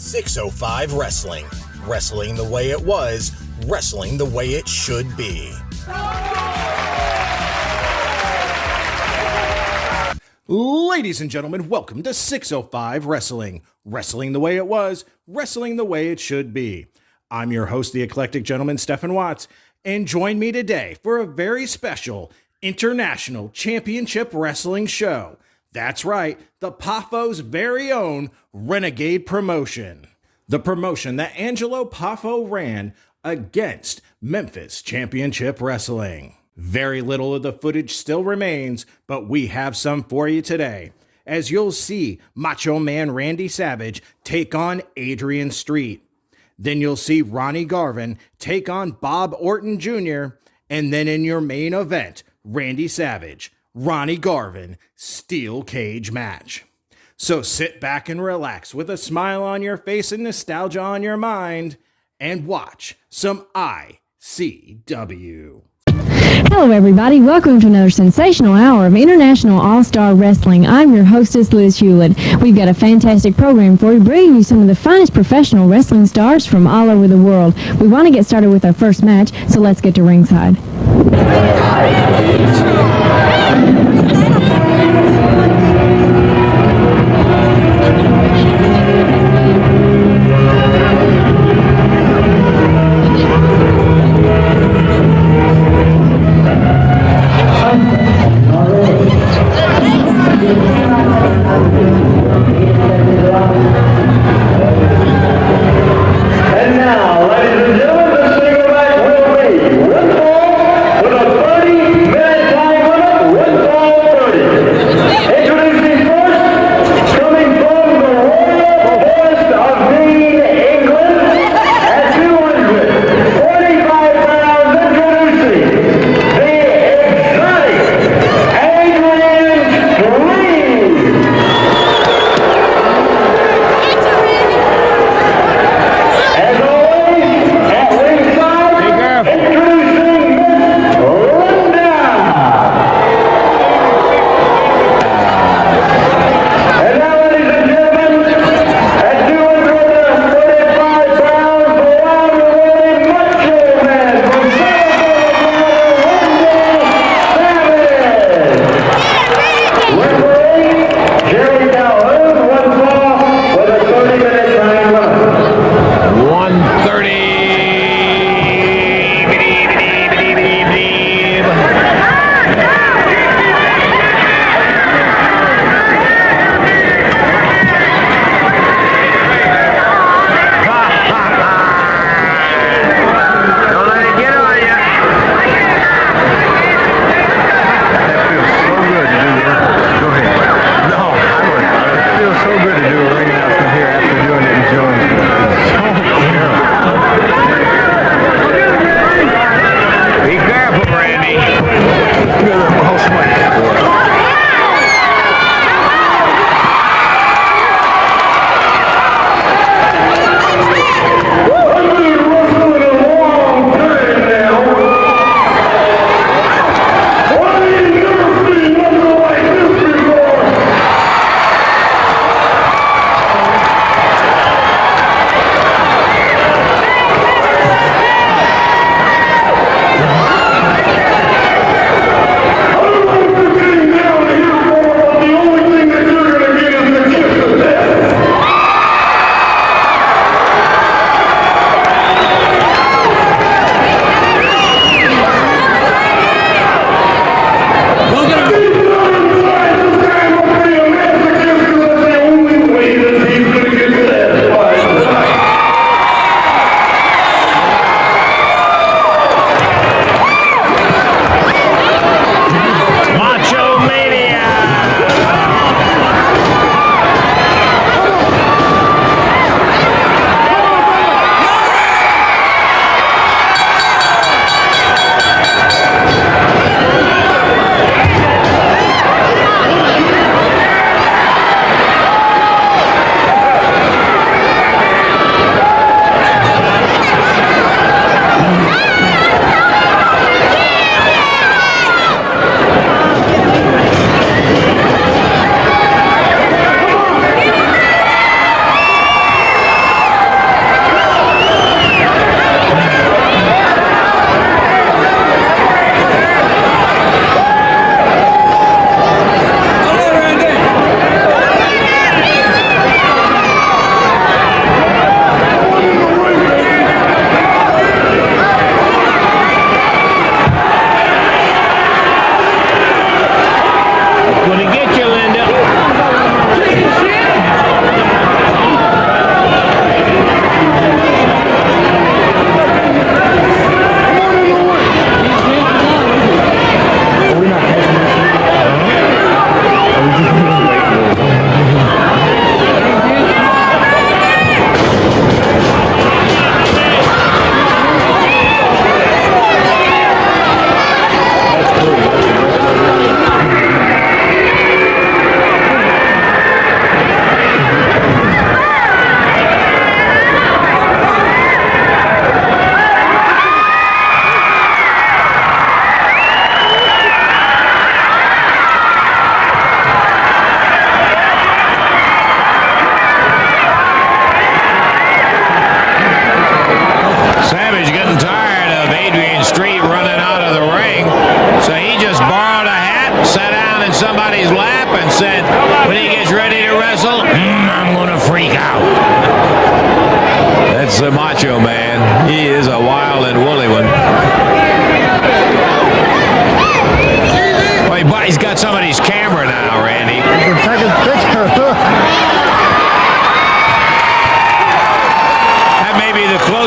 605 Wrestling. Wrestling the way it was, wrestling the way it should be. Ladies and gentlemen, welcome to 605 Wrestling. Wrestling the way it was, wrestling the way it should be. I'm your host, the eclectic gentleman, Stephen Watts, and join me today for a very special International Championship Wrestling show. That's right, the Paffo's very own Renegade promotion. The promotion that Angelo Paffo ran against Memphis Championship Wrestling. Very little of the footage still remains, but we have some for you today, as you'll see Macho Man RandySavage take on Adrian Street. Then you'll see Ronnie Garvin take on Bob Orton Jr., and then in your main event, RandySavage, Ronnie Garvin, steel cage match. So sit back and relax with a smile on your face and nostalgia on your mind, and watch some ICW. Hello everybody, welcome to another sensational hour of International All-Star Wrestling. I'm your hostess, Liz Hewlett. We've got a fantastic program for you, bringing you some of the finest professional wrestling stars from all over the world. We want to get started with our first match, so let's get to ringside. And now, ladies and gentlemen, the single match will be one fall with a 30-minute time limit, one fall 30.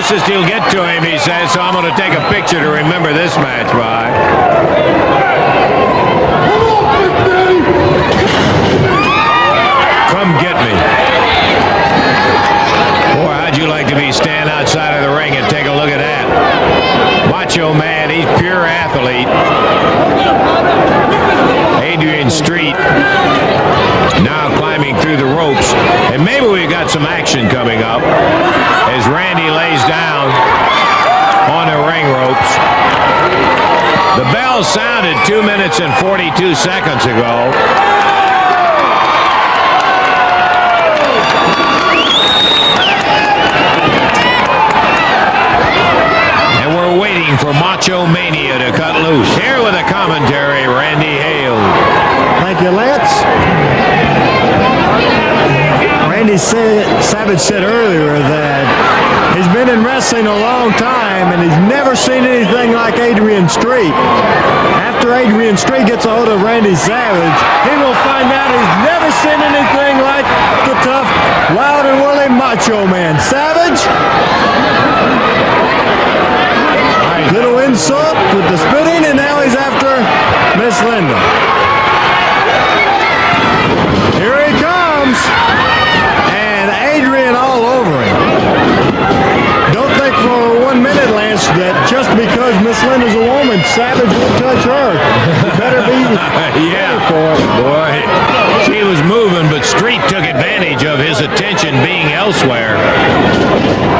closest he'll get to him, he says, so I'm going to take a picture to remember this match by. Come get me. Boy, how'd you like to be stand outside of the ring and take a look at that? Macho Man, he's pure athlete. Adrian Street now climbing through the ropes. And maybe we got some action coming up as Randy lays down on the ring ropes. The bell sounded 2 minutes and 42 seconds ago. Waiting for Macho Mania to cut loose. Here with a commentary, Randy Hale. Thank you, Lance. Savage said earlier that he's been in wrestling a long time and he's never seen anything like Adrian Street. After Adrian Street gets a hold of Randy Savage, he will find out he's never seen anything like the tough, wild and woolly Macho Man. Savage? Little insult with the spitting, and now he's after Miss Linda. Here he comes, and Adrian all over him. Don't think for 1 minute, Lance, that just because Miss Linda's a woman, Savage won't touch her. You better be yeah, boy, she was moving, but Street took advantage of his attention being elsewhere.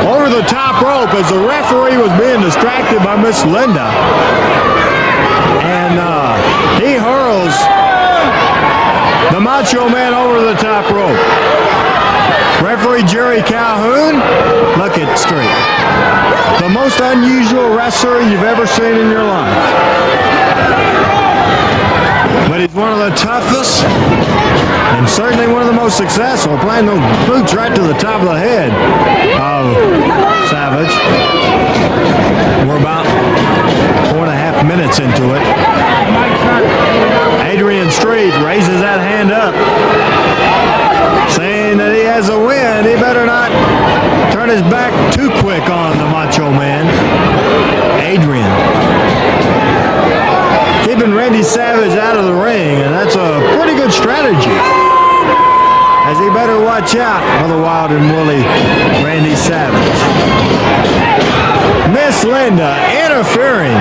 Over the top rope as the referee was being distracted by Miss Linda. And he hurls the Macho Man over the top rope. Referee Jerry Calhoun, look at Street. The most unusual wrestler you've ever seen in your life. But he's one of the toughest and certainly one of the most successful, playing those boots right to the top of the head of Savage. We're about 4.5 minutes into it. Adrian Street raises that hand up, saying that he has a win. He better not turn his back too quick on the Macho Man. Adrian keeping Randy Savage out of the ring, and that's a pretty good strategy, as he better watch out for the wild and woolly Randy Savage. Miss Linda interfering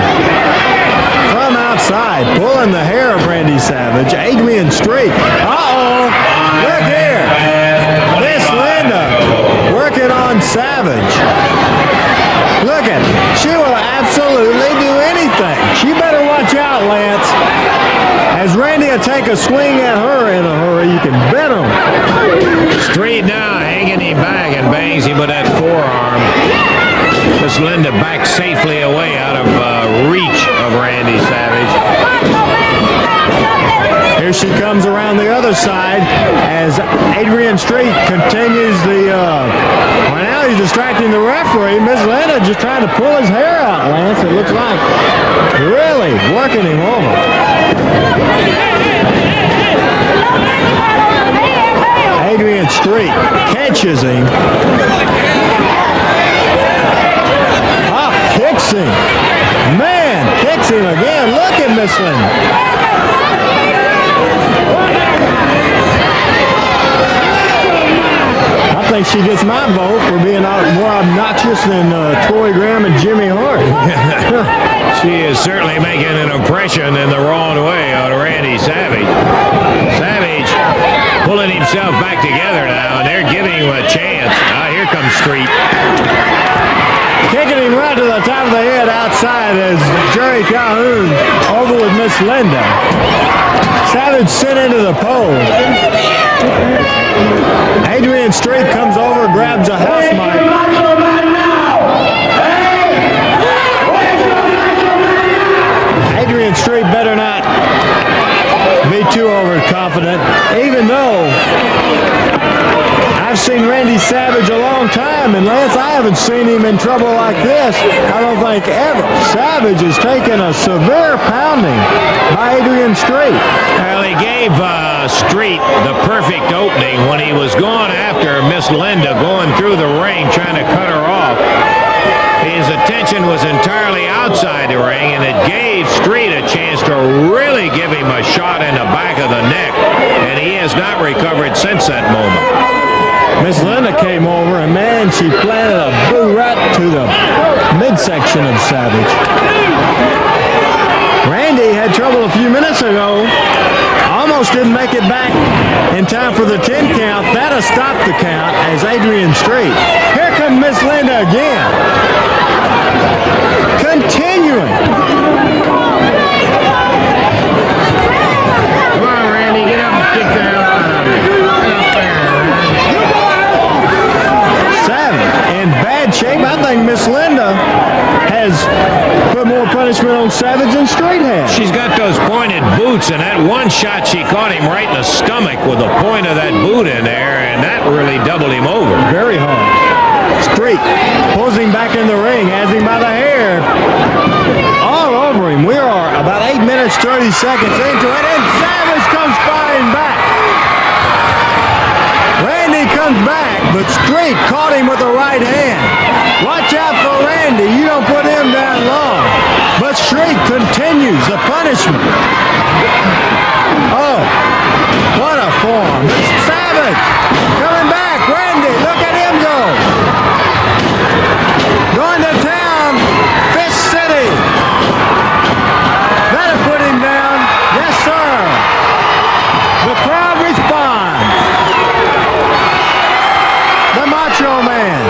from outside, pulling the hair of Randy Savage. Adrian Street. Uh-oh. Look here. Miss Linda working on Savage. Look at it. She will absolutely do anything. She better watch out, Lance. As Randy will take a swing at her in a hurry, you can bet him. Street now hanging him back and bangs him with that forearm. Miss Linda back safely away out of reach of Randy Savage. Here she comes around the other side as Adrian Street continues the... well, now he's distracting the referee. Miss Linda just trying to pull his hair out, Lance. It looks like really working him over. Adrian Street catches him. Kicks him. Man, kicks him again. Look at Miss Linda. I think she gets my vote for being more obnoxious than Troy Graham and Jimmy Hart. She is certainly making an impression in the wrong way on Randy Savage. Savage pulling himself back together now, and they're giving him a chance. Here comes Street. Kicking him right to the top of the head outside as Jerry Calhoun over with Miss Linda. Savage sent into the pole. Adrian Street comes over, grabs a house mic. Adrian Street better not be too overconfident, even though I've seen Randy Savage a long time, and Lance, I haven't seen him in trouble like this, I don't think ever. Savage has taken a severe pounding by Adrian Street. Well, he gave Street the perfect opening when he was going after Miss Linda, going through the ring, trying to cut her off. his attention was entirely outside the ring, and it gave Street a chance to really give him a shot in the back of the neck, and he has not recovered since that moment. Miss Linda came over, and man, she planted a boot right to the midsection of Savage. Randy had trouble a few minutes ago. Almost didn't make it back in time for the 10 count. That'll stop the count as Adrian Street. Here comes Miss Linda again. Continuing. Come on, Randy, get up and kick that out of it. Savage in bad shape. I think Miss Linda has put more punishment on Savage than Street has. She's got those pointed boots, and that one shot she caught him right in the stomach with the point of that boot in there, and that really doubled him over. Very hard. Street pulls him back in the ring, has him by the hair. All over him. We are about 8 minutes, 30 seconds into it, and Savage comes flying back. Randy comes back, but Street caught him with the right hand. Watch out for Randy. You don't put him down long. But Street continues the punishment. Oh, what a form. It's Savage coming back. Randy, look at him go. Going to town. Fist City. That'll put him down. Yes, sir. The crowd responds. The Macho Man.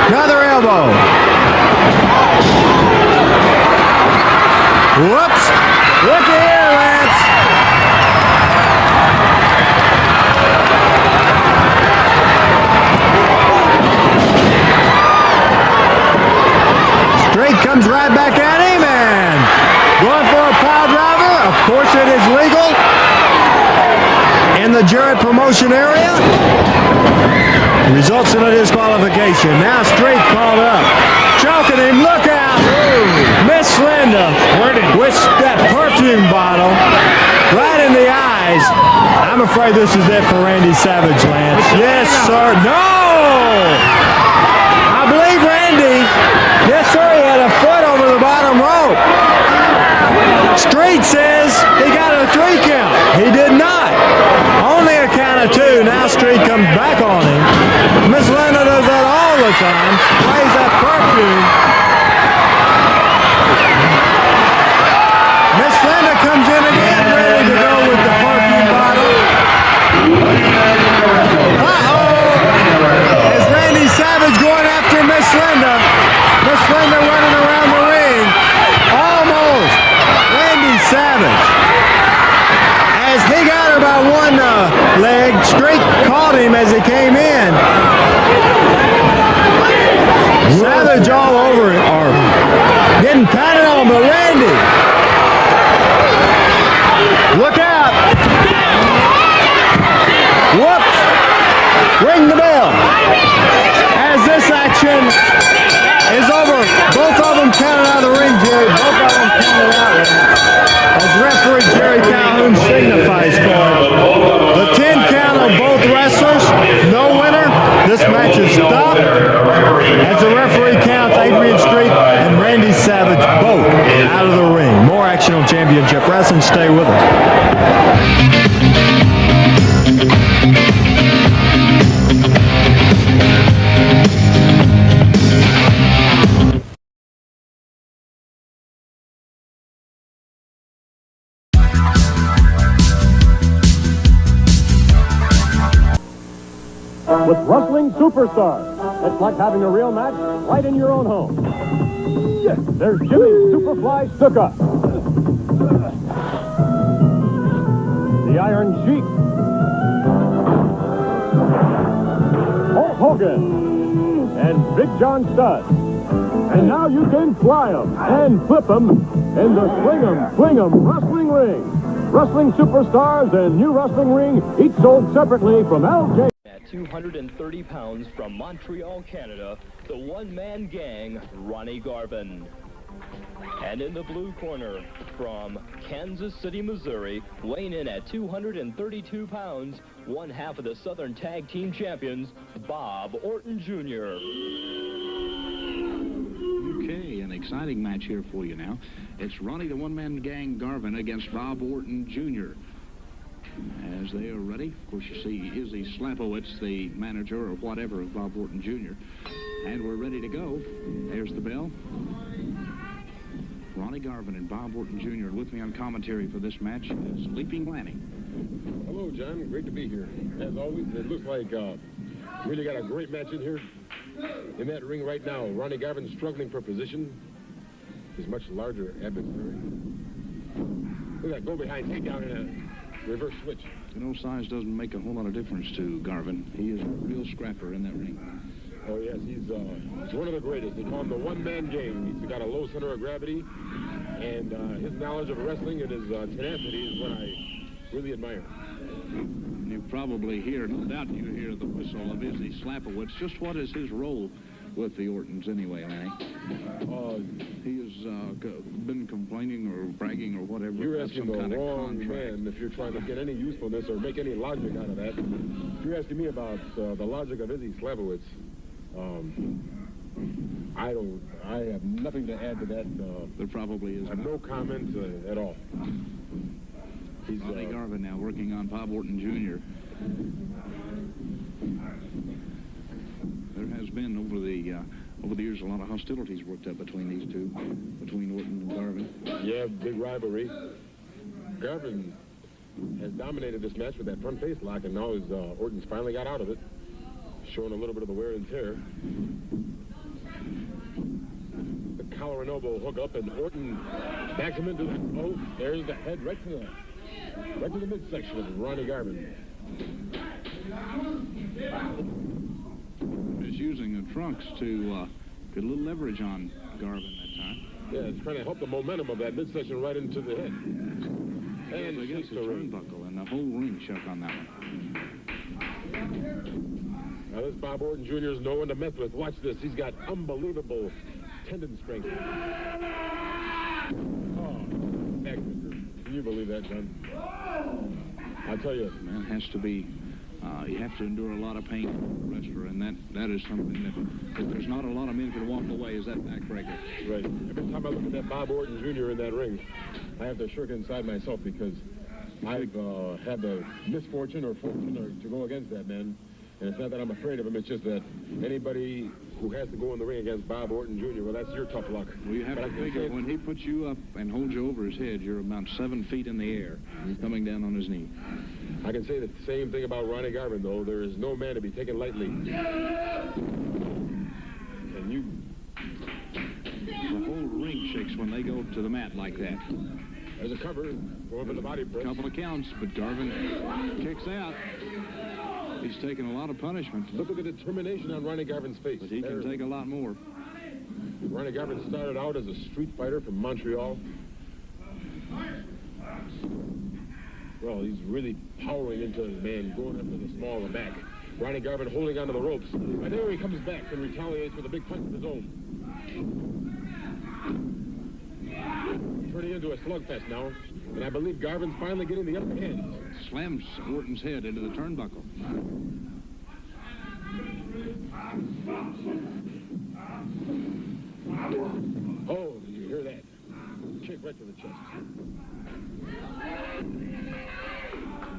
Another elbow. Whoops. Look here, Lance. Straight comes right back at him and going for a pile driver. Of course it is legal in the Jarrett promotion area. Results in a disqualification. Now Straight called up. Choking him. Look out. Miss Linda with that perfume bottle right in the eyes. I'm afraid this is it for Randy Savage, Lance. Yes, sir. No! I believe Randy. Yes, sir. He had a foot over the bottom rope. Street says he got a 3 count. He did not. Only a count of 2. Now Street comes back on him. Miss Linda does that all the time. Sprays that perfume. Miss Linda comes in again, ready to go with the perfume bottle. Uh-oh! Is Randy Savage going after Miss Linda? Miss Linda running around the ring. Almost. Randy Savage. As he got her by one leg, Street caught him as he came in. Savage all over it, or getting patted on, but Randy. Look out! Whoops! Ring the bell. As this action is over, both of them counted out of the ring, Jerry. Both of them counted out. As referee Jerry Calhoun signifies for it. The 10 count of both wrestlers, no winner. This match is stopped. As the referee counts Adrian Street and Randy Savage both out of the ring. More action on Championship Wrestling. Stay with us. With Wrestling Superstars, it's like having a real match right in your own home. Yes, there's Jimmy Superfly Snuka, the Iron Sheik, Hulk Hogan, and Big John Studd. And now you can fly 'em and flip 'em in the Sling 'em Wrestling Ring. Wrestling Superstars and New Wrestling Ring, each sold separately from LJ. At 230 pounds from Montreal, Canada, the one-man gang, Ronnie Garvin. And in the blue corner, from Kansas City, Missouri, weighing in at 232 pounds, one half of the Southern Tag Team Champions, Bob Orton Jr. Okay, an exciting match here for you now. It's Ronnie the One-Man Gang Garvin against Bob Orton Jr. As they are ready, of course, you see Izzy Slapowitz, the manager or whatever of Bob Orton Jr. And we're ready to go. There's the bell. Ronnie Garvin and Bob Orton Jr. with me on commentary for this match is Leaping Lanny. Hello, John. Great to be here. As always, it looks like really got a great match in here. In that ring right now, Ronnie Garvin struggling for position. His much larger adversary. Look at that go behind takedown in a reverse switch. You know, size doesn't make a whole lot of difference to Garvin. He is a real scrapper in that ring. Oh, yes, he's one of the greatest. They call him the one-man gang. He's got a low center of gravity, and his knowledge of wrestling and his tenacity is what I really admire. You probably hear, no doubt you hear the whistle of Izzy Slapowitz. Just what is his role with the Ortons anyway, Lanny? He has been complaining or bragging or whatever. You're asking the wrong man if you're trying to get any usefulness or make any logic out of that. You're asking me about the logic of Izzy Slapowitz. I have nothing to add to that. There probably is. I have no comment at all. He's Ronnie Garvin now working on Bob Orton Jr. There has been over the years a lot of hostilities worked up between these two, between Orton and Garvin. Yeah, big rivalry. Garvin has dominated this match with that front face lock, and now Orton's finally got out of it, showing a little bit of the wear and tear. The collar and elbow hook up, and Orton backs him into the... Oh, there's the head right to the midsection of Ronnie Garvin. Is using the trunks to get a little leverage on Garvin that time. Yeah, it's trying to help the momentum of that midsection right into the head. And against the turnbuckle, and the whole ring shook on that one. Now this Bob Orton Jr. is no one to mess with. Watch this. He's got unbelievable tendon strength. Oh, backbreaker. Can you believe that, John? I'll tell you. Man has to be, you have to endure a lot of pain as a wrestler, and that is something that, if there's not a lot of men can walk away, is that backbreaker. Right. Every time I look at that Bob Orton Jr. in that ring, I have to shirk inside myself because I've had the misfortune or fortune to go against that man. And it's not that I'm afraid of him, it's just that anybody who has to go in the ring against Bob Orton Jr., well, that's your tough luck. Well, you have to figure when he puts you up and holds you over his head, you're about 7 feet in the air, coming down on his knee. I can say the same thing about Ronnie Garvin, though. There is no man to be taken lightly. And the whole ring shakes when they go to the mat like that. There's a cover, going for the body press. A couple of counts, but Garvin kicks out. He's taken a lot of punishment. Look at the determination on Ronnie Garvin's face. But he can take a lot more. Ronnie Garvin started out as a street fighter from Montreal. Well, he's really powering into the man, going after the small of the back. Ronnie Garvin holding onto the ropes. And there he comes back and retaliates with a big punch of his own. Turning into a slugfest now. And I believe Garvin's finally getting the upper hand. Slams Orton's head into the turnbuckle. Oh, did you hear that? Kick right to the chest.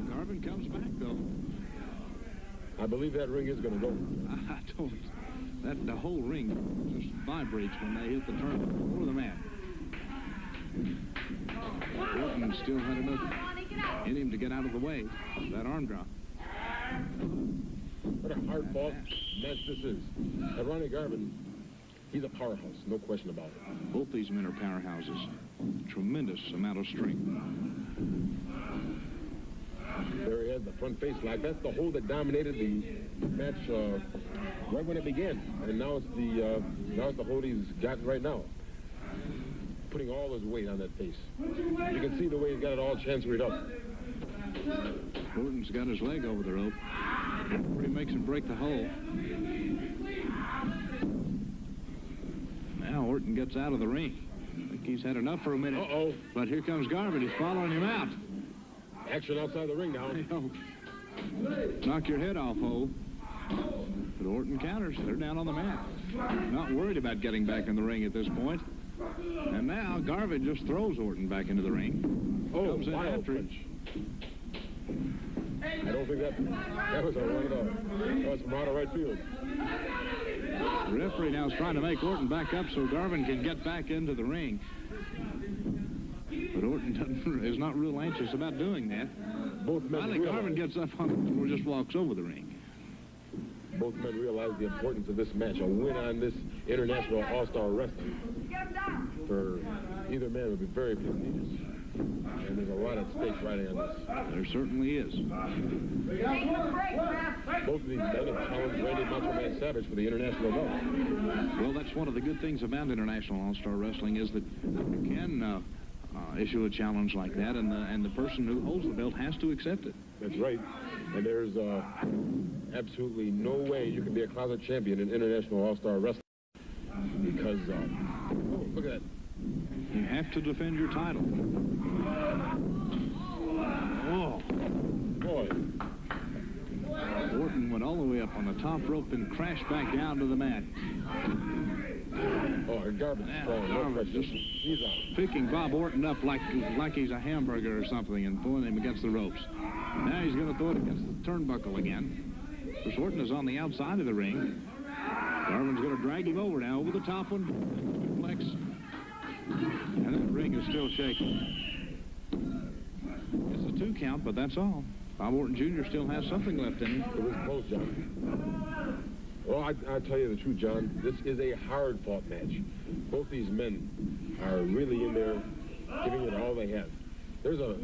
Garvin comes back, though. I believe that ring is going to go. I don't. The whole ring just vibrates when they hit the turnbuckle or the mat. Orton still had enough in him to get out of the way of that arm drop. What a hard-fought match this is. And Ronnie Garvin, he's a powerhouse, no question about it. Both these men are powerhouses. Tremendous amount of strength. There he has the front face lock. That's the hold that dominated the match right when it began. And now it's the hold he's got right now. Putting all his weight on that face. You can see the way he's got it all chancellered up. Orton's got his leg over the rope. He makes him break the hole. Now Orton gets out of the ring. I think he's had enough for a minute. Uh-oh. But here comes Garvin. He's following him out. Action outside the ring now. Knock your head off, Ho. But Orton counters. They're down on the mat. Not worried about getting back in the ring at this point. And now Garvin just throws Orton back into the ring. Oh, comes in after it. I don't think that was a run at all. That was from out of right field. The referee now is trying to make Orton back up so Garvin can get back into the ring. But Orton is not real anxious about doing that. Finally, Garvin gets up on the floor and just walks over the ring. Both men realize the importance of this match. A win on this International All-Star Wrestling for either man would be very prestigious. And there's a lot at stake riding on this. There certainly is. Both of these men have challenged Randy Macho Man Savage for the international belt. Well, that's one of the good things about International All-Star Wrestling is that you can issue a challenge like that, and the person who holds the belt has to accept it. That's right. And there's absolutely no way you can be a closet champion in International All-Star Wrestling because, oh, look at that. You have to defend your title. Oh, boy. Orton went all the way up on the top rope and crashed back down to the mat. Oh, and Garvin's strong. No pressure. He's out. Picking Bob Orton up like he's a hamburger or something and pulling him against the ropes. Now he's going to throw it against the turnbuckle again. Of course, Orton is on the outside of the ring. Garvin's going to drag him over now, over the top one. Flex. And that ring is still shaking. It's a 2 count, but that's all. Bob Orton Jr. still has something left in him. It was close, John. Well, I'll tell you the truth, John. This is a hard-fought match. Both these men are really in there giving it all they have. There's a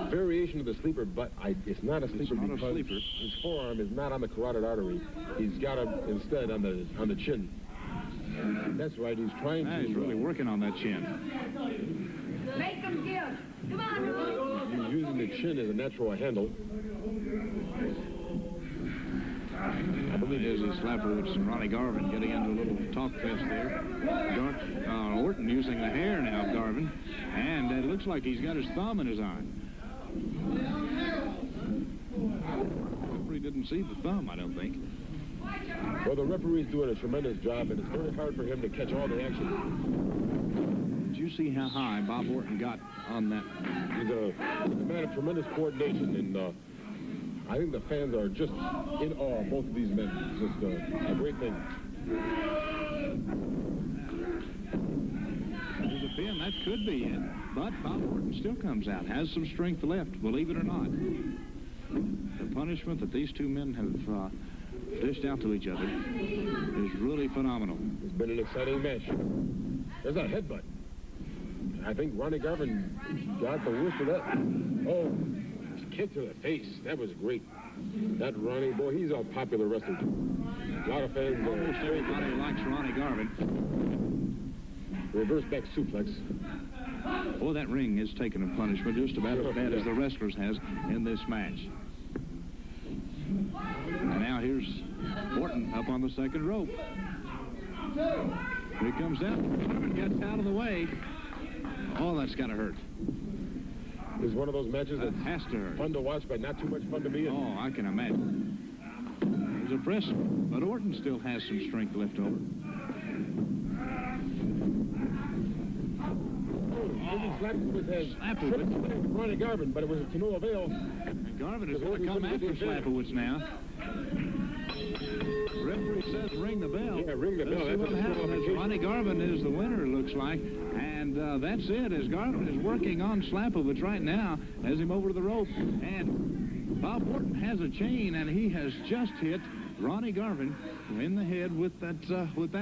variation of the sleeper, but it's not a sleeper because his forearm is not on the carotid artery. He's got it instead on the chin. That's right. He's trying to. He's really working on that chin. Make him give. Come on. He's using the chin as a natural handle. I believe there's a Slapowitz and Ronnie Garvin getting into a little talk fest there. Orton using the hair now of Garvin, and it looks like he's got his thumb in his eye. The referee didn't see the thumb, I don't think. Well, the referee's doing a tremendous job, and it's very hard for him to catch all the action. Did you see how high Bob Orton got on that? He's a man of tremendous coordination, and I think the fans are just in awe of both of these men. It's just a great thing. There's a pin. That could be it. But Bob Orton still comes out, has some strength left, believe it or not. The punishment that these two men have dished out to each other is really phenomenal. It's been an exciting match. There's a headbutt. I think Ronnie Garvin got the worst of that. Oh, kick to the face. That was great. That Ronnie, boy, he's a popular wrestler. A lot of fans. Almost everybody likes Ronnie Garvin. Reverse back suplex. Boy, that ring is taking a punishment just about as bad as the wrestlers has in this match. And now here's Orton up on the second rope. Here he comes down. Garvin gets out of the way. Oh, that's got to hurt. It's one of those matches that has to hurt. Fun to watch, but not too much fun to be in. Oh, I can imagine. It's impressive, but Orton still has some strength left over. Slapowitz Ronnie Garvin, but it was to no avail. And Garvin is going to come after Slapowitz now. The referee says ring the bell. Yeah, ring the bell. That's what happens. Ronnie Garvin is the winner, it looks like. And that's it, as Garvin is working on Slapowitz right now, has him over the rope. And Bob Orton has a chain, and he has just hit Ronnie Garvin in the head with that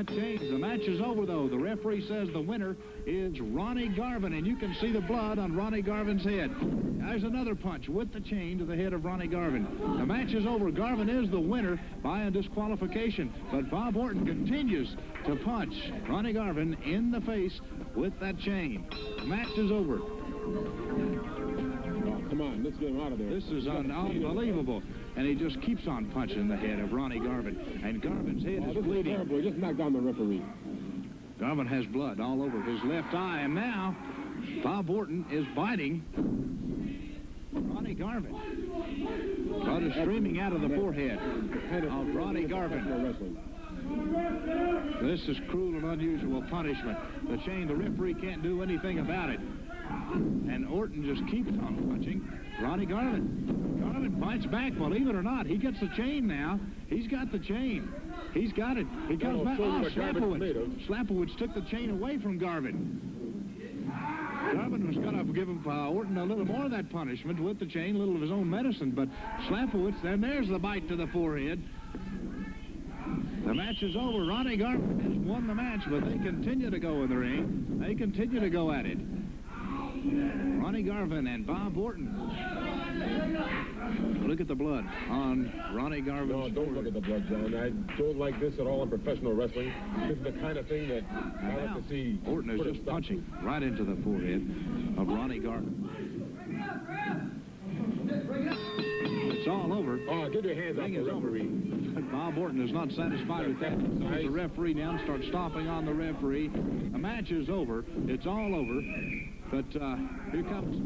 chain. The match is over, though. The referee says the winner is Ronnie Garvin, and you can see the blood on Ronnie Garvin's head. There's another punch with the chain to the head of Ronnie Garvin. The match is over. Garvin is the winner by a disqualification, but Bob Orton continues to punch Ronnie Garvin in the face with that chain. The match is over. Oh, come on, let's get him out of there. This is unbelievable. And he just keeps on punching the head of Ronnie Garvin. And Garvin's head is bleeding. Terrible. He just knocked down the referee. Garvin has blood all over his left eye. And now, Bob Orton is biting Ronnie Garvin. Blood is streaming out of the forehead of Ronnie Garvin. This is cruel and unusual punishment. The chain, the referee can't do anything about it. And Orton just keeps on punching Ronnie Garvin. Garvin fights back, believe it or not. He gets the chain now. He's got the chain. He's got it. He comes back. Oh, Slapowicz took the chain away from Garvin. Garvin was going to give him, Orton a little more of that punishment with the chain, a little of his own medicine, but Slapowicz, then there's the bite to the forehead. The match is over. Ronnie Garvin has won the match, but they continue to go in the ring. They continue to go at it. Ronnie Garvin and Bob Orton. Look at the blood on Ronnie Garvin's No, don't look at the blood, John. I don't like this at all in professional wrestling. This is the kind of thing that I like to see. Orton is just punching right into the forehead of Ronnie Garvin. It's all over. Oh, get your hands off the referee. But Bob Orton is not satisfied with that. There's the referee down, starts stomping on the referee. The match is over. It's all over. But here comes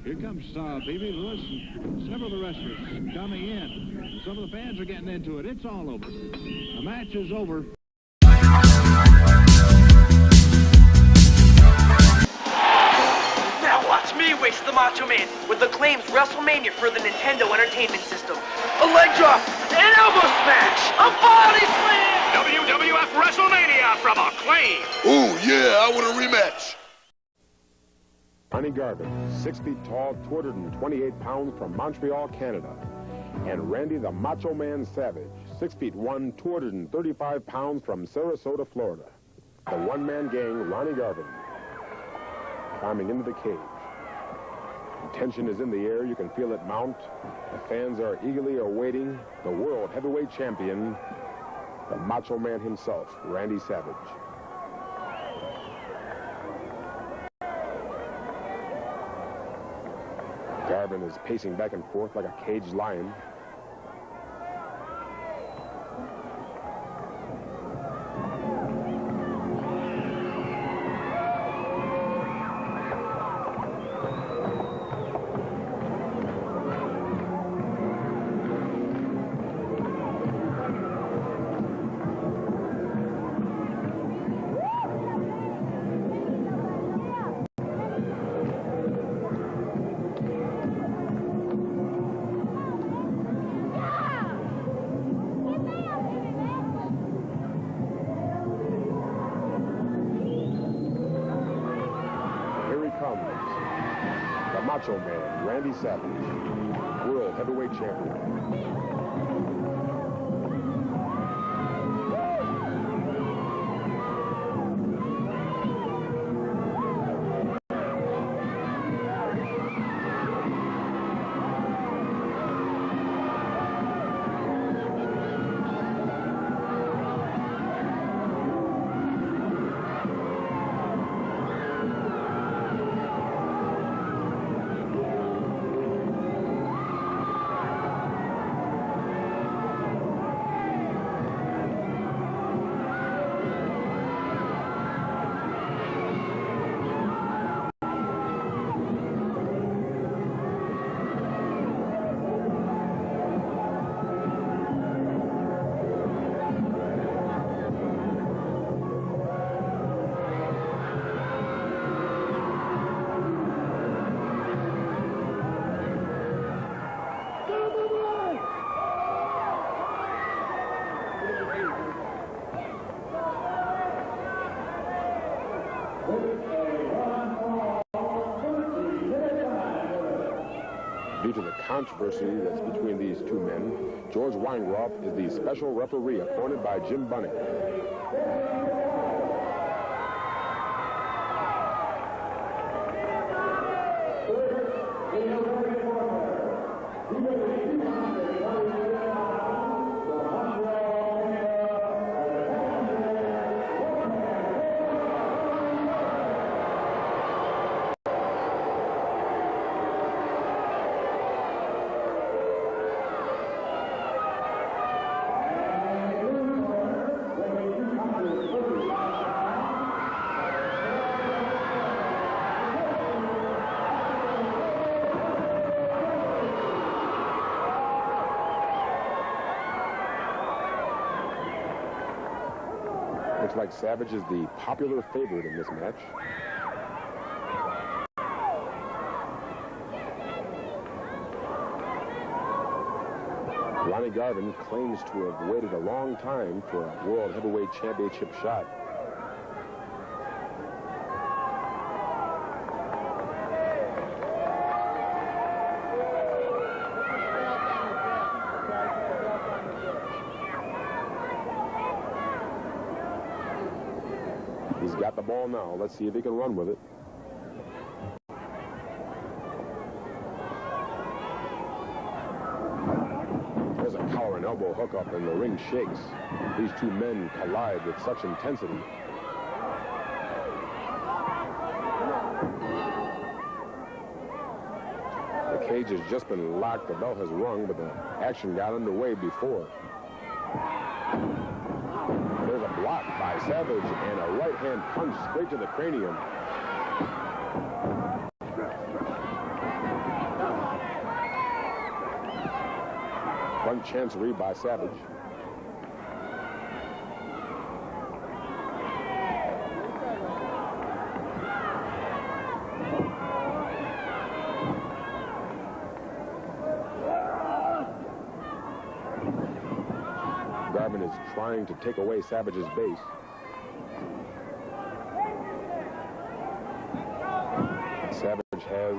B.B. Lewis and several of the wrestlers coming in. Some of the fans are getting into it. It's all over. The match is over. Now watch me waste the Macho Man with acclaimed WrestleMania for the Nintendo Entertainment System. A leg drop, an elbow smash, a body slam! WWF WrestleMania from Acclaim! Ooh, yeah, I want a rematch. Ronnie Garvin, 6 feet tall, 228 pounds from Montreal, Canada. And Randy the Macho Man Savage, 6 feet 1, 235 pounds from Sarasota, Florida. The one-man gang, Ronnie Garvin, climbing into the cage. Tension is in the air. You can feel it mount. The fans are eagerly awaiting the world heavyweight champion, the Macho Man himself, Randy Savage. Garvin is pacing back and forth like a caged lion. The Macho Man, Randy Savage, World Heavyweight Champion. Due to the controversy that's between these two men, George Weinroth is the special referee appointed by Jim Bunning. Looks like Savage is the popular favorite in this match. Ronnie Garvin claims to have waited a long time for a World Heavyweight Championship shot. He's got the ball now. Let's see if he can run with it. There's a collar and elbow hookup, and the ring shakes. These two men collide with such intensity. The cage has just been locked. The bell has rung, but the action got underway before. There's a block by Savage and a right-hand punch straight to the cranium. One chancery by Savage. Garvin is trying to take away Savage's base. Savage has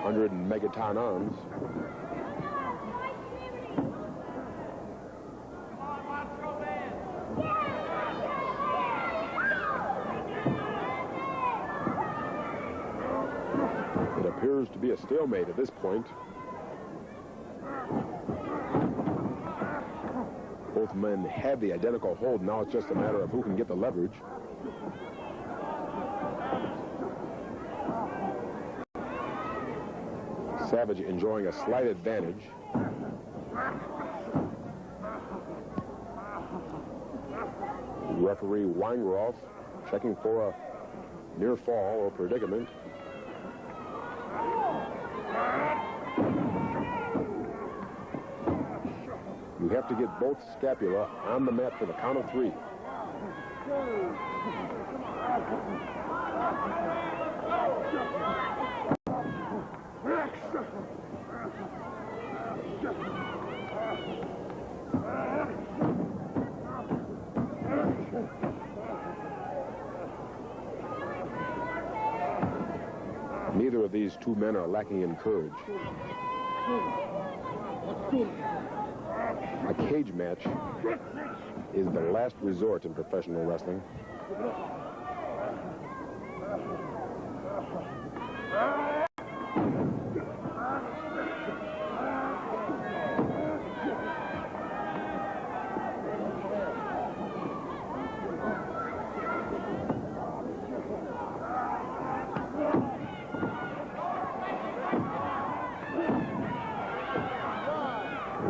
100 megaton arms. It appears to be a stalemate at this point. Both men have the identical hold. Now it's just a matter of who can get the leverage. Savage enjoying a slight advantage. Referee Weingroff checking for a near fall or predicament. You have to get both scapula on the mat for the count of 3. Neither of these two men are lacking in courage. A cage match is the last resort in professional wrestling.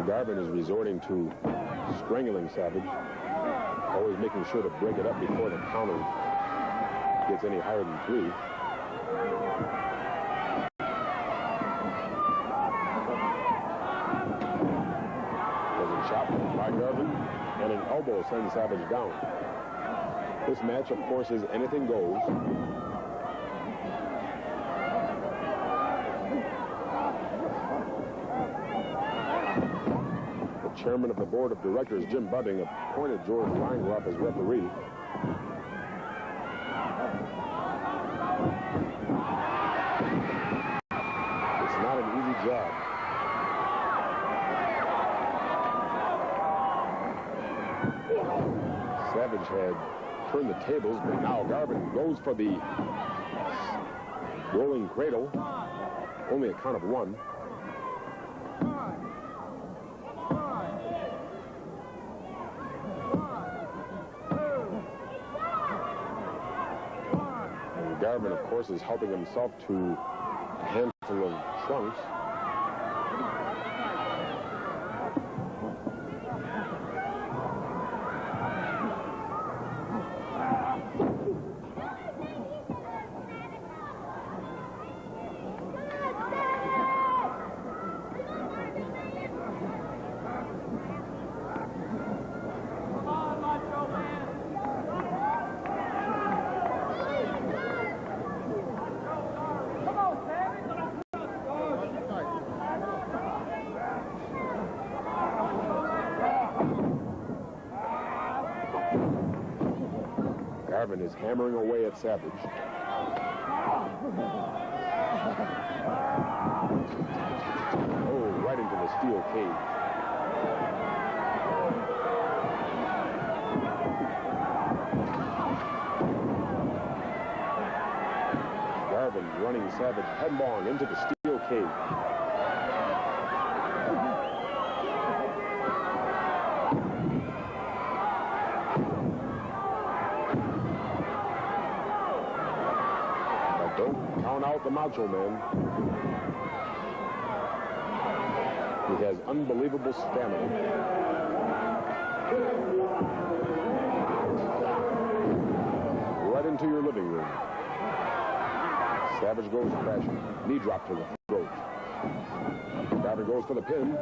Garvin is resorting to strangling Savage, always making sure to break it up before the counter gets any higher than 3. There's a chop by Garvin, and an elbow sends Savage down. This match, of course, is anything goes. Chairman of the board of directors, Jim Budding, appointed George Weingroff as referee. It's not an easy job. Savage had turned the tables, but now Garvin goes for the rolling cradle. Only a count of 1. Garvin, of course, is helping himself to a handful of trunks. Garvin is hammering away at Savage. Oh, right into the steel cage. Garvin running Savage headlong into the steel cage. Count out the Macho Man. He has unbelievable stamina. Right into your living room. Savage goes crashing. Knee drop to the throat. Garvin goes for the pin.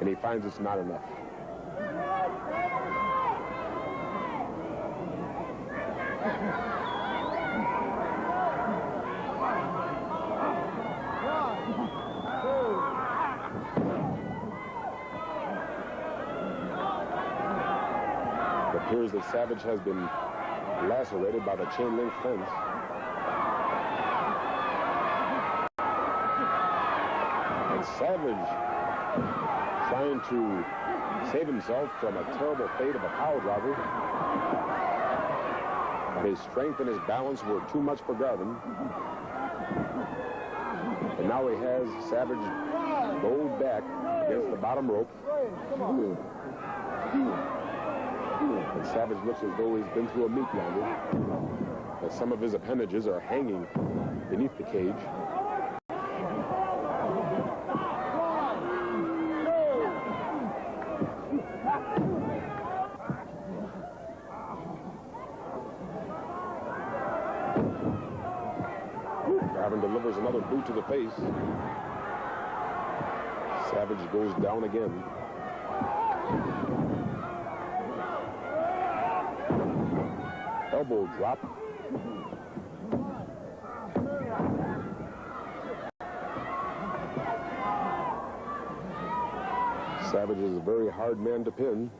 And he finds it's not enough. It appears that Savage has been lacerated by the chain link fence. And Savage trying to save himself from a terrible fate of a pile driver. But his strength and his balance were too much for Garvin. And now he has Savage rolled back against the bottom rope. And Savage looks as though he's been through a meat grinder, as some of his appendages are hanging beneath the cage. Garvin delivers another boot to the face. Savage goes down again. Elbow drop. Savage is a very hard man to pin.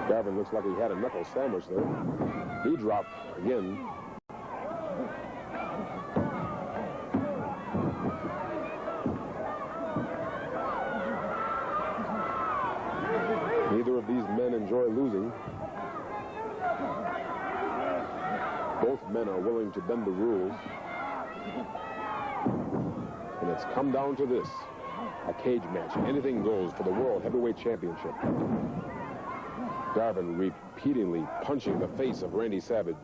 Garvin looks like he had a knuckle sandwich there. Knee drop again. Neither of these men enjoy losing. Both men are willing to bend the rules. And it's come down to this. A cage match. Anything goes for the World Heavyweight Championship. Garvin repeatedly punching the face of Randy Savage.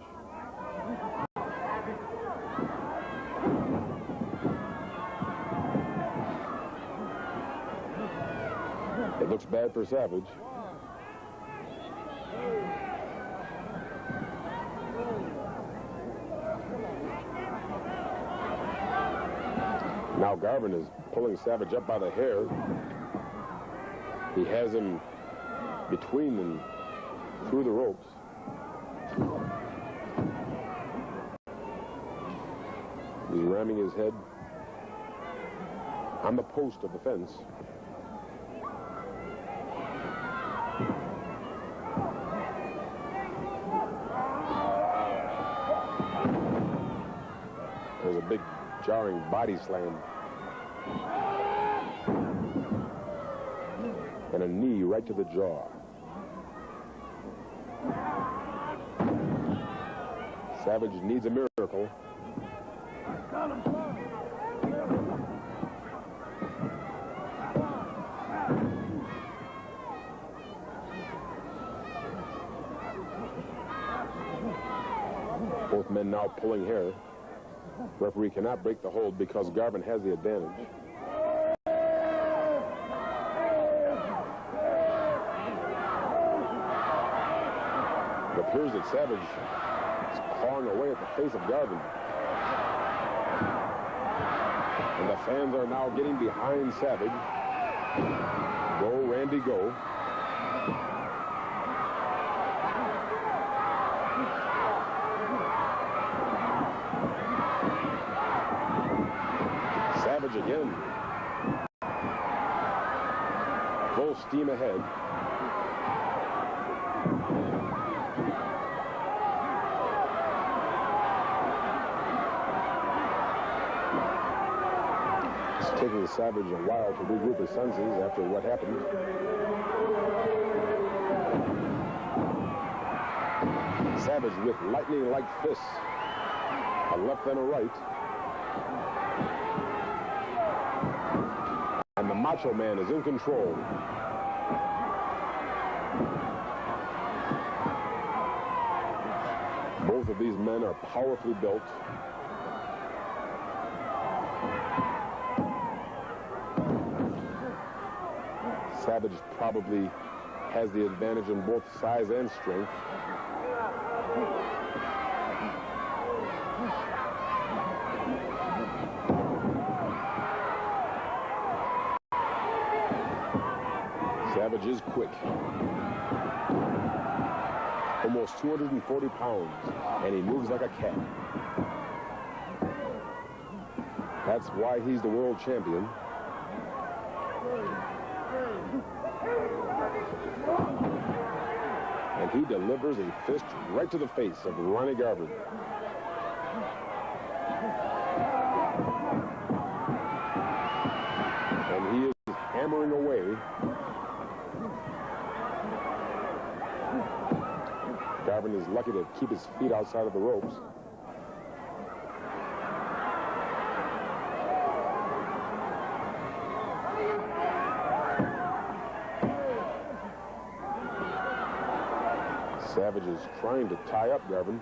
It looks bad for Savage. Now Garvin is pulling Savage up by the hair. He has him between and through the ropes. He's ramming his head on the post of the fence. There's a big jarring body slam. And a knee right to the jaw. Savage needs a miracle. Both men now pulling hair. Referee cannot break the hold because Garvin has the advantage. It appears that Savage is clawing away at the face of Garvin. And the fans are now getting behind Savage. Go, Randy, go. Savage again. Full steam ahead. It's taking Savage a while to regroup his senses after what happened. Savage with lightning-like fists. A left and a right. And the Macho Man is in control. Both of these men are powerfully built. Savage probably has the advantage in both size and strength. Savage is quick. Almost 240 pounds, and he moves like a cat. That's why he's the world champion. And he delivers a fist right to the face of Ronnie Garvin. And he is hammering away. Garvin is lucky to keep his feet outside of the ropes. Savage is trying to tie up Garvin.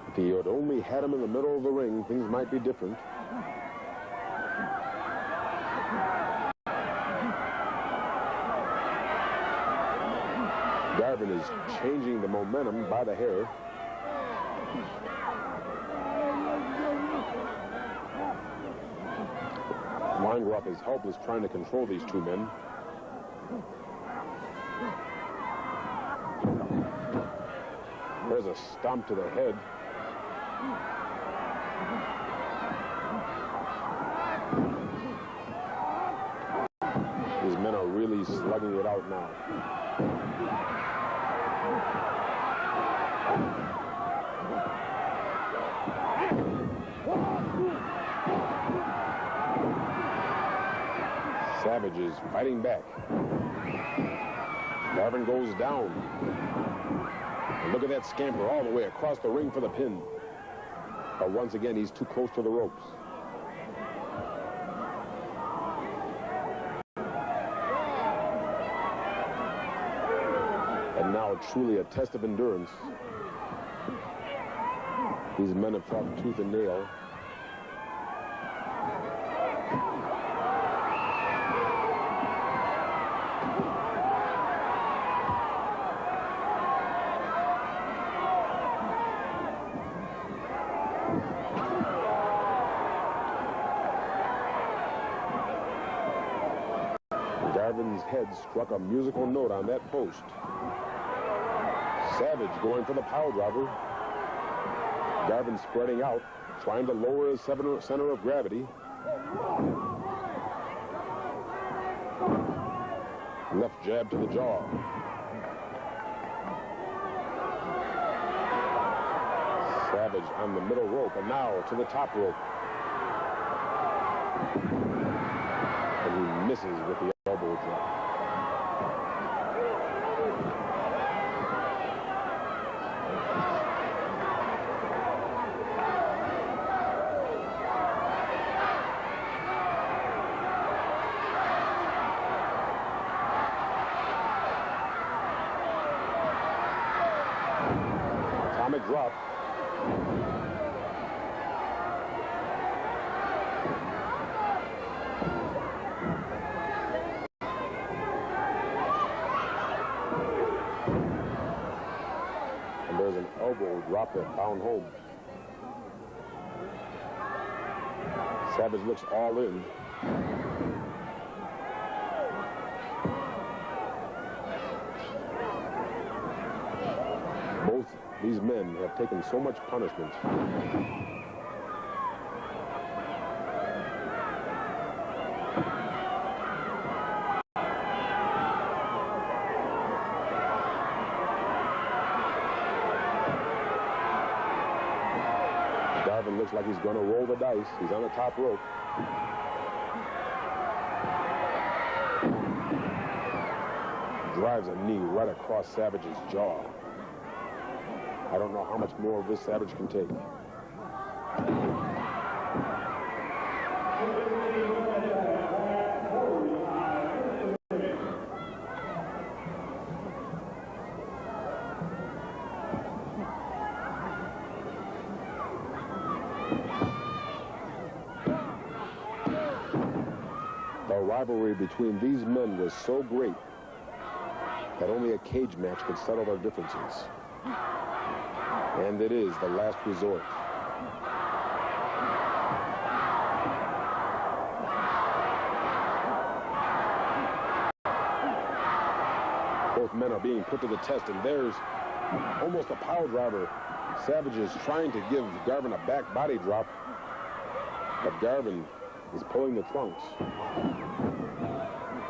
If he had only had him in the middle of the ring, things might be different. Garvin is changing the momentum by the hair. Weingroff is helpless trying to control these two men. There's a stomp to the head. These men are really slugging it out now. Savage is fighting back. Garvin goes down. And look at that scamper all the way across the ring for the pin. But once again, he's too close to the ropes. And now truly a test of endurance. These men have fought tooth and nail. Garvin's head struck a musical note on that post. Savage going for the pile driver. Garvin spreading out, trying to lower his center of gravity. Left jab to the jaw. Savage on the middle rope, and now to the top rope. And he misses with the elbow drop. Atomic drop. There's an elbow drop that found home. Savage looks all in. these men have taken so much punishment. Garvin looks like he's going to roll the dice. He's on the top rope. Drives a knee right across Savage's jaw. I don't know how much more of this Savage can take. The rivalry between these men was so great that only a cage match could settle their differences. And it is the last resort. Both men are being put to the test, and there's almost a power driver. Savage is trying to give Garvin a back body drop, but Garvin is pulling the trunks.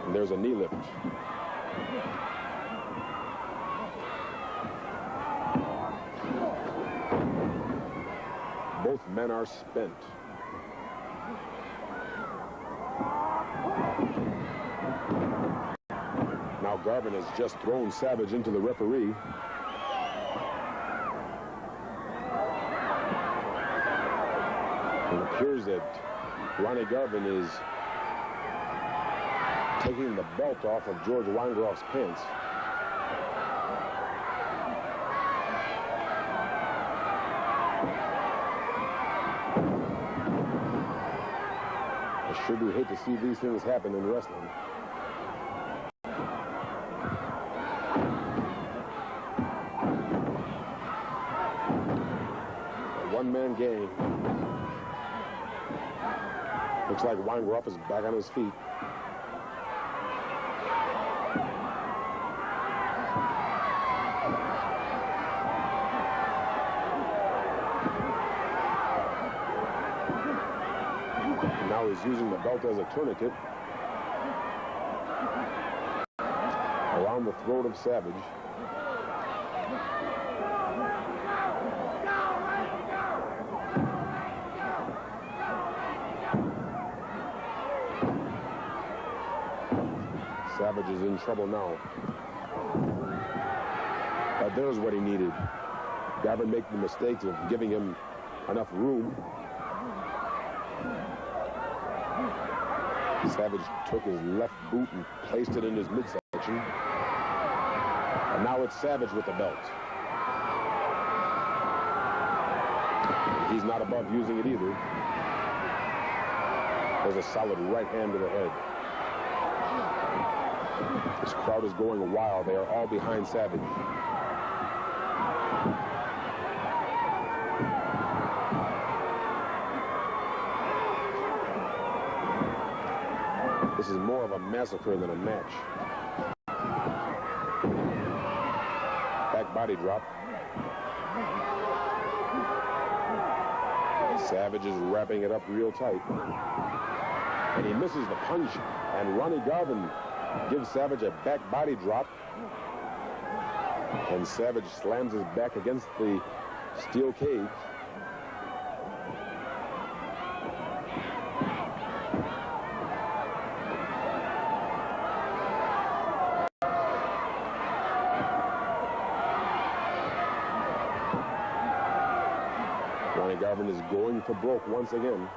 And there's a knee lift. Both men are spent. Now Garvin has just thrown Savage into the referee. It appears that Ronnie Garvin is taking the belt off of George Weingroff's pants. I sure do hate to see these things happen in wrestling. A one-man gang. Looks like Weingroff is back on his feet. Now he's using the belt as a tourniquet around the throat of Savage. Savage is in trouble now. But there's what he needed. Garvin making the mistake of giving him enough room. Savage took his left boot and placed it in his midsection. And now it's Savage with the belt. He's not above using it either. There's a solid right hand to the head. This crowd is going wild. They are all behind Savage. This is more of a massacre than a match. Back body drop. Savage is wrapping it up real tight. And he misses the punch. And Ronnie Garvin gives Savage a back body drop. And Savage slams his back against the steel cage. Ronnie Garvin is going for broke once again.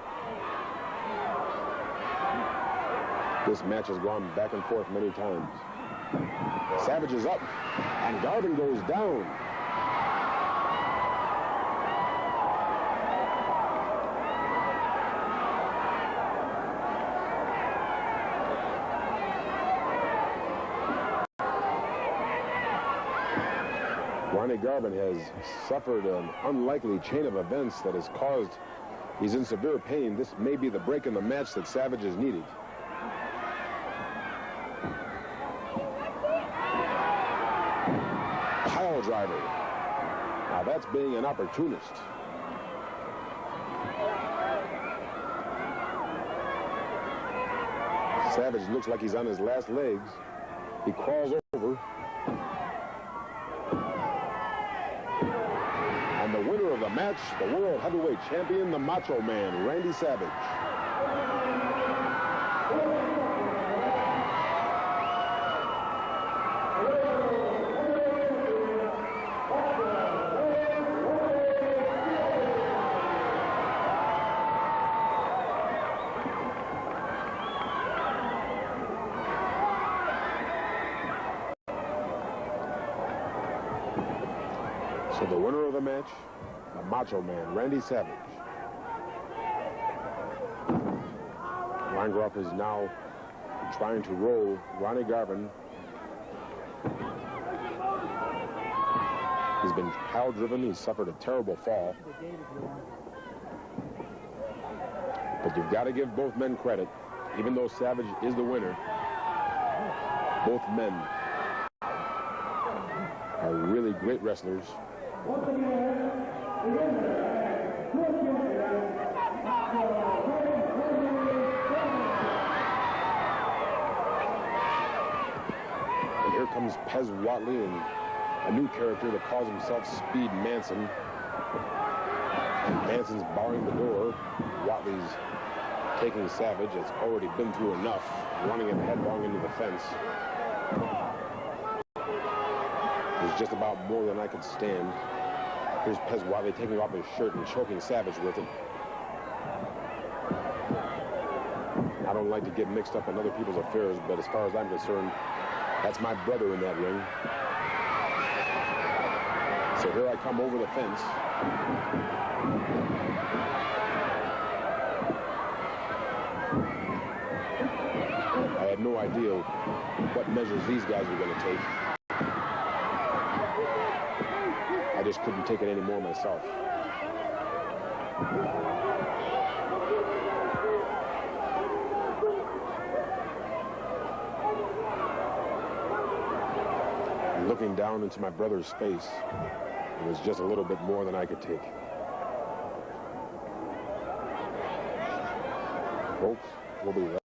This match has gone back and forth many times. Savage is up, and Garvin goes down. Ronnie Garvin has suffered an unlikely chain of events that has caused, he's in severe pain. This may be the break in the match that Savage is needed. Pile driver. Now that's being an opportunist. Savage looks like he's on his last legs. He crawls over. And the winner of the match, the World Heavyweight Champion, the Macho Man, Randy Savage. So the winner of the match, the Macho Man, Randy Savage. Weingroff is now trying to roll Ronnie Garvin. He's been pile-driven. He's suffered a terrible fall. But you've got to give both men credit. Even though Savage is the winner, both men are really great wrestlers. And here comes Pez Watley and a new character that calls himself Speed Manson. Manson's barring the door. Watley's taking Savage. It's already been through enough, running him headlong into the fence. It was just about more than I could stand. Here's Pez Watley taking off his shirt and choking Savage with it. I don't like to get mixed up in other people's affairs, but as far as I'm concerned, that's my brother in that ring. So here I come over the fence. I had no idea what measures these guys were going to take. I just couldn't take it anymore myself. Looking down into my brother's face, it was just a little bit more than I could take. Folks, we'll be right back.